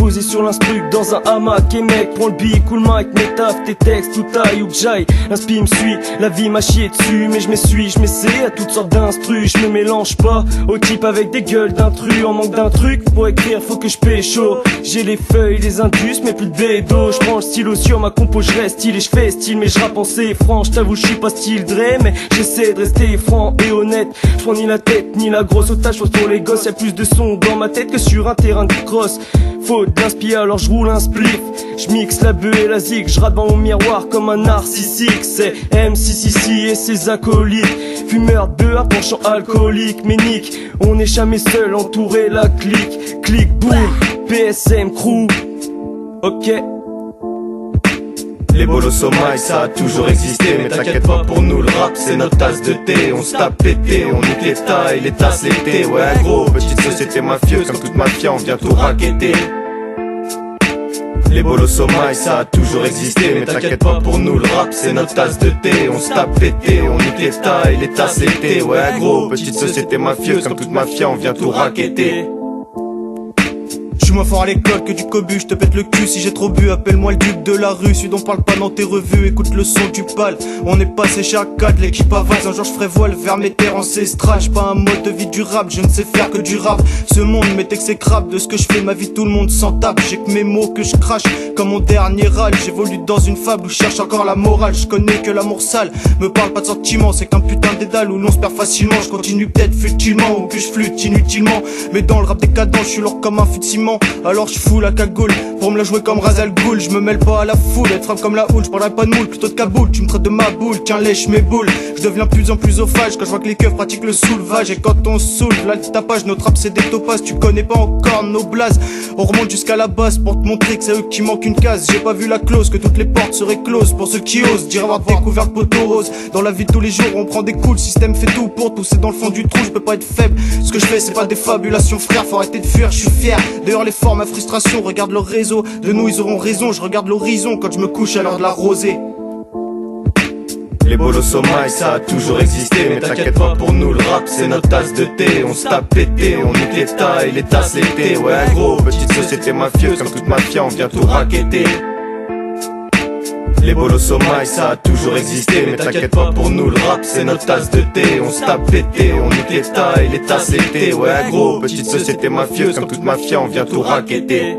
posé sur l'instru dans un hamac. Et mec, prends le beat, cool mic, métaphe tes textes, tout taille où que j'aille. L'inspi me suit, la vie m'a chié dessus, mais je m'essuie, je m'essaie à toutes sortes d'instrus. Je me mélange pas au type avec des gueules d'intrus. En manque d'un truc, pour écrire faut que je pécho. J'ai les feuilles, les indus, mais plus de bédo. Je prends le stylo sur ma compo, je reste style et je fais style. Mais je rappe en C franc, je t'avoue je suis pas style Dre, mais j'essaie de rester franc et honnête. Je prends ni la tête ni la grosse otage, chose pour les gosses. Y'a plus de son dans ma tête que sur un terrain de cross. Faute d'inspi alors je roule un spliff. Je mixe la bœuf et la zig, je rate dans mon miroir comme un narcissique. C'est MC6 et ses acolytes, fumeurs de à penchant alcoolique. Mais nique, on n'est jamais seul, entouré la clique. Clique, boum, PSM crew. Ok. Les bolos au maïs, ça a toujours existé. Mais t'inquiète pas, pour nous le rap c'est notre tasse de thé. On se tape pété, on nique l'état et les tasses l'été. Ouais gros, petite société mafieuse, comme toute mafia on vient tout racketter. Les bolos au maïs, ça a toujours existé. Mais t'inquiète pas, pour nous le rap c'est notre tasse de thé. On se tape pété, on nique l'état et les tasses l'été. Ouais gros, petite société mafieuse, comme toute mafia on vient tout racketter. J'suis moins fort à l'école que du cobu, j'te pète le cul si j'ai trop bu, appelle-moi le duc de la rue, celui dont parle pas dans tes revues, écoute le son du pal. On est passé chaque 4, l'équipe avance, un jour j'ferai voile vers mes terres ancestrales. J'suis pas un mode de vie durable, je ne sais faire que du rap. Ce monde m'est exécrable, de ce que je fais ma vie tout le monde s'en tape. J'ai que mes mots que je crache, comme mon dernier râle. J'évolue dans une fable où je cherche encore la morale. Je connais que l'amour sale, me parle pas de sentiments, c'est qu'un putain d'édale où l'on se perd facilement. Je continue peut-être futilement, ou que je flûte inutilement. Mais dans le rap décadent, je suis lourd comme un fût de ciment. Alors je fous la cagoule pour me la jouer comme Razal Ghoul. Je me mêle pas à la foule, être frappe comme la houle. Je parlerai pas de moule, plutôt de Kaboul. Tu me traites de ma boule, tiens lèche mes boules. Je deviens de plus en plus ophage quand je vois que les keufs pratiquent le soulevage. Et quand on soulève là le tapage, notre rap c'est des topazes. Tu connais pas encore nos blazes. On remonte jusqu'à la base pour te montrer que c'est eux qui manquent une case. J'ai pas vu la clause, que toutes les portes seraient closes. Pour ceux qui osent dire avoir découvert le poteau rose. Dans la vie de tous les jours on prend des coups, le système fait tout pour tousser dans le fond du trou. Je peux pas être faible, ce que je fais c'est pas des fabulations frère. Faut arrêter de fuir, je suis fier. D'ailleurs les formes ma frustration, regarde leur réseau. De nous ils auront raison, je regarde l'horizon quand je me couche à l'heure de la rosée. Les bolos au maïs, ça a toujours existé. Mais t'inquiète pas, pour nous le rap c'est notre tasse de thé. On se tape pété, on nique l'état et les tasses l'été. Ouais gros, petite société mafieuse, comme toute mafia on vient tout racketter. Les bolos au maïs, ça a toujours existé. Mais t'inquiète pas, pour nous le rap c'est notre tasse de thé. On se tape pété, on nique l'état et les tasses l'été. Ouais gros, petite société mafieuse, comme toute mafia on vient tout racketter.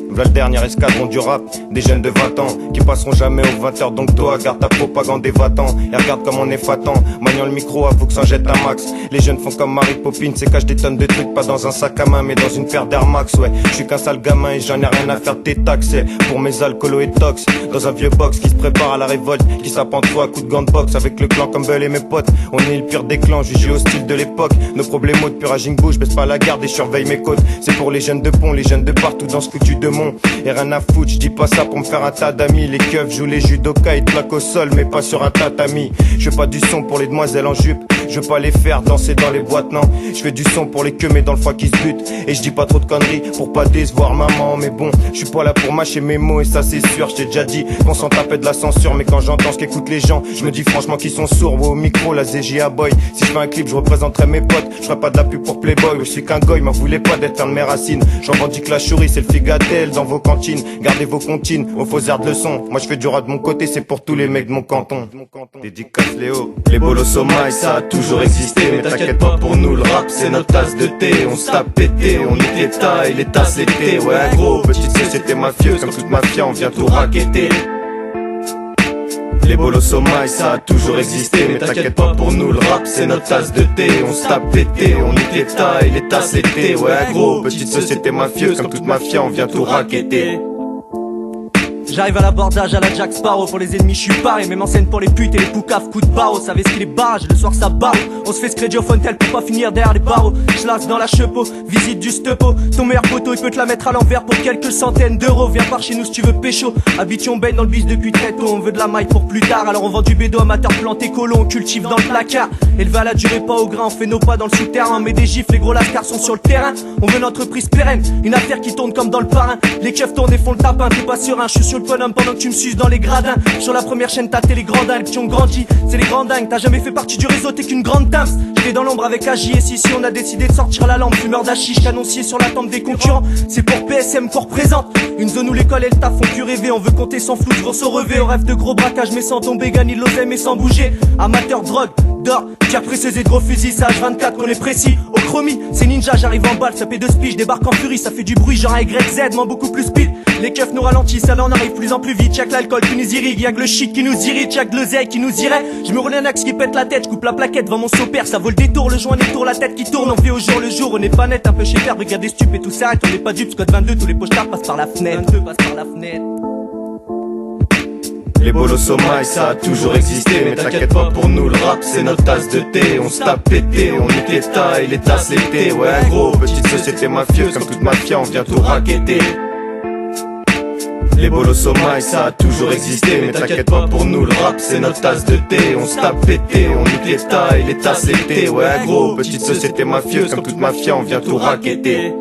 Voilà le dernier escadron du rap, des jeunes de 20 ans qui passeront jamais aux 20h. Donc toi garde ta propagande et va-t'en. Et regarde comme on est fatant, maniant le micro avoue que s'en jette un max. Les jeunes font comme Mary Poppins et cachent des tonnes de trucs. Pas dans un sac à main mais dans une paire d'Air Max. Ouais, je suis qu'un sale gamin et j'en ai rien à faire de tes taxes. Pour mes alcoolos et tox, dans un vieux box qui se prépare à la révolte, qui s'appente toi à coups de gants de boxe. Avec le clan Campbell et mes potes, on est le pire des clans, jugé au style de l'époque. Nos problèmes de puraging bouge, baisse pas la garde et surveille mes côtes. C'est pour les jeunes de pont, les jeunes de partout dans ce foutu de mont. Et rien à foutre, je dis pas ça pour me faire un tas d'amis. Les keufs jouent les judokas, ils claquent au sol mais pas sur un tatami. Je fais pas du son pour les demoiselles en jupe, je veux pas les faire danser dans les boîtes, non. Je fais du son pour les queues mais dans le foie qui se butent. Et je dis pas trop de conneries pour pas décevoir maman. Mais bon, je suis pas là pour mâcher mes mots et ça c'est sûr. Je t'ai déjà dit qu'on s'en tapait de la censure. Mais quand j'entends ce qu'écoutent les gens, je me dis franchement qu'ils sont sourds. Au micro, la ZJA boy. Si je fais un clip, je représenterai mes potes. Je ferai pas de la pub pour Playboy. Je suis qu'un goy, m'en voulez pas d'être un de mes racines. J'en revendique la chourie, c'est le figatel dans vos cantines. Gardez vos comptines, aux faux airs de leçon. Moi je fais du rap de mon côté, c'est pour tous les mecs de mon canton. Dédicace Léo. Les bolos au maïs, ça a toujours existé. Mais t'inquiète pas, pour nous le rap c'est notre tasse de thé. On se tape pété, on nique l'état et les tasses l'été. Ouais gros, petite société mafieuse, comme toute mafia on vient tout racketter. Les bolos au maïs, ça a toujours existé. Mais t'inquiète pas, pour nous le rap c'est notre tasse de thé. On se tape pété, on nique l'état et les tasses l'été. Ouais gros, petite société mafieuse, comme toute mafia on vient tout racketter. J'arrive à l'abordage à la Jack Sparrow. Pour les ennemis je suis paré, même en scène pour les putes et les poucaves. Coup de barreau, savez ce qu'il est barrage, le soir ça barre. On se fait scrédier au fontel pour pas finir derrière les barreaux. J'lasse dans la chepeau, visite du stepo. Ton meilleur poteau il peut te la mettre à l'envers pour quelques centaines d'euros. Viens par chez nous si tu veux pécho. Habitué on baigne dans le bis depuis très tôt. On veut de la maille pour plus tard, alors on vend du bédo amateur planté colon. On cultive dans le placard, élevé à la durée pas au grain. On fait nos pas dans le souterrain, on met des gifles, les gros lascars sont sur le terrain. On veut une entreprise pérenne, une affaire qui tourne comme dans le parrain. Les keufs tournent et font le tapin, t'es pas serein, je suis sur le bonhomme pendant que tu me suces dans les gradins. Sur la première chaîne t'as les grands dingues qui ont grandi, c'est les grands dingues. T'as jamais fait partie du réseau, t'es qu'une grande dame. J'étais dans l'ombre avec AJ et si on a décidé de sortir la lampe. Fumeur d'hachiche, canoncier sur la tempe des concurrents. C'est pour PSM qu'on représente une zone où l'école et le taf font plus rêver. On veut compter sans flou, gros se relever. On rêve de gros braquages mais sans tomber, gagner de l'oseille mais sans bouger. Amateur drogue, d'or, tir précisé de gros fusils, ça H24 qu'on est précis. Au chromie, c'est ninja, j'arrive en balle, ça fait 2 spies, je débarque en furie, ça fait du bruit, genre YZ, moins beaucoup plus speed. Les keufs nous ralentissent, ça en arrive plus en plus vite. Y'a que l'alcool qui nous irrigue, y'a que le shit qui nous irrite, y'a que l'oseille qui nous irait. Je me roule un axe qui pète la tête, je coupe la plaquette devant mon sopère, ça vaut le détour, le joint détour, la tête qui tourne. On vit au jour le jour, on est pas net, un peu chez Père, brigade des stupes et tout s'arrête, on est pas dupes, Scott 22, tous les pochards passent par la fenêtre. 22 passent par la fenêtre. Les bolos au maïs, ça a toujours existé, mais t'inquiète pas pour nous, le rap c'est notre tasse de thé. On se tape pété, on nique les tailles, les tasses l'été. Ouais, gros, petite société mafieuse, comme toute mafia, on vient tout raqueter. Les bolos au maïs, ça a toujours existé, mais t'inquiète pas pour nous, le rap c'est notre tasse de thé. On se tape pété, on nique les tailles, les tasses l'été. Ouais, gros, petite société mafieuse, comme toute mafia, on vient tout raqueter.